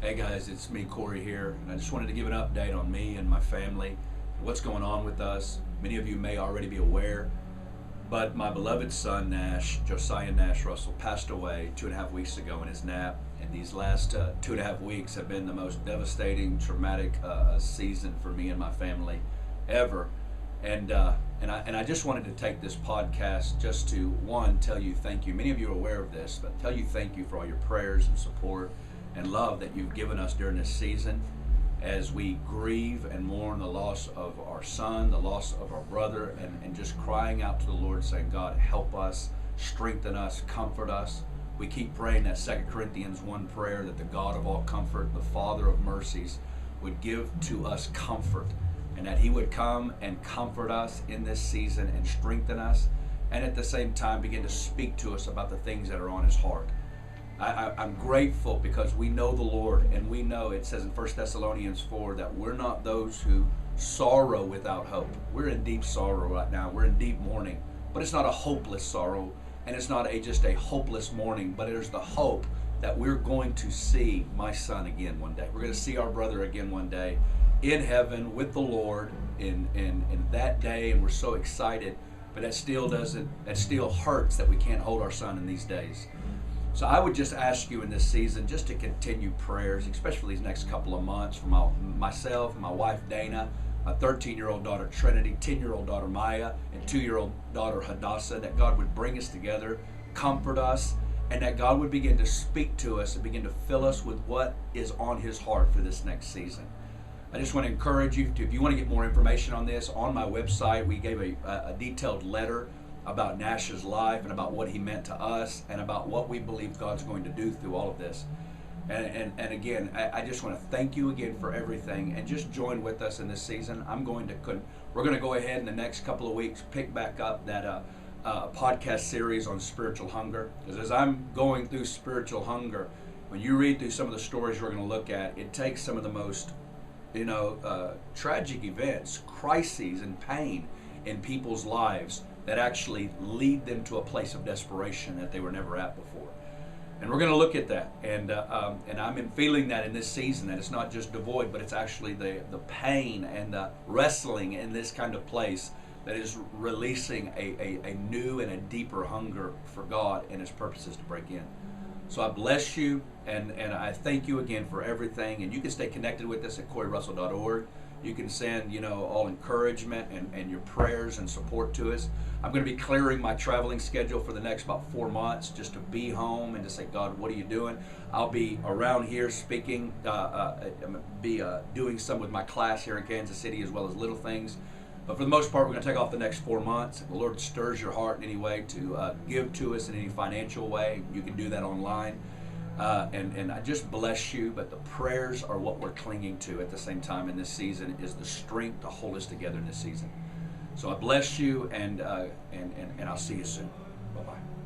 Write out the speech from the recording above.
Hey guys, it's me, Corey here, and I just wanted to give an update on me and my family, what's going on with us. Many of you may already be aware, but my beloved son Nash, Josiah Nash Russell, passed away 2.5 weeks ago in his nap, and these last 2.5 weeks have been the most devastating, traumatic season for me and my family ever. And I just wanted to take this podcast just to, one, tell you thank you. Many of you are aware of this, but tell you thank you for all your prayers and support and love that you've given us during this season as we grieve and mourn the loss of our son, the loss of our brother, and just crying out to the Lord saying, God, help us, strengthen us, comfort us. We keep praying that 2 Corinthians 1 prayer that the God of all comfort, the Father of mercies, would give to us comfort, and that he would come and comfort us in this season and strengthen us, and at the same time begin to speak to us about the things that are on his heart. I'm grateful because we know the Lord, and we know it says in 1 Thessalonians 4 that we're not those who sorrow without hope. We're in deep sorrow right now. We're in deep mourning, but it's not a hopeless sorrow, and it's not just a hopeless mourning, but there's the hope that we're going to see my son again one day. We're going to see our brother again one day in heaven with the Lord in that day, and we're so excited, but that still hurts that we can't hold our son in these days. So I would just ask you in this season just to continue prayers, especially these next couple of months, for myself and my wife Dana, my 13-year-old daughter Trinity, 10-year-old daughter Maya, and 2-year-old daughter Hadassah, that God would bring us together, comfort us, and that God would begin to speak to us and begin to fill us with what is on his heart for this next season. I just want to encourage you to, if you want to get more information on this, on my website we gave a detailed letter about Nash's life and about what he meant to us and about what we believe God's going to do through all of this. And again, I just want to thank you again for everything, and just join with us in this season. We're going to go ahead in the next couple of weeks, pick back up that podcast series on spiritual hunger. Because as I'm going through spiritual hunger, when you read through some of the stories we're going to look at, it takes some of the most tragic events, crises, and pain in people's lives that actually lead them to a place of desperation that they were never at before. And we're going to look at that. And I'm feeling that in this season, that it's not just devoid, but it's actually the pain and the wrestling in this kind of place that is releasing a new and a deeper hunger for God and his purposes to break in. So I bless you, and I thank you again for everything. And you can stay connected with us at CoreyRussell.org. You can send, all encouragement and your prayers and support to us. I'm going to be clearing my traveling schedule for the next about 4 months, just to be home and to say, God, what are you doing? I'll be around here speaking, doing some with my class here in Kansas City, as well as little things. But for the most part, we're going to take off the next 4 months. If the Lord stirs your heart in any way to give to us in any financial way, you can do that online. And I just bless you, but the prayers are what we're clinging to at the same time in this season, is the strength to hold us together in this season. So I bless you, and I'll see you soon. Bye-bye.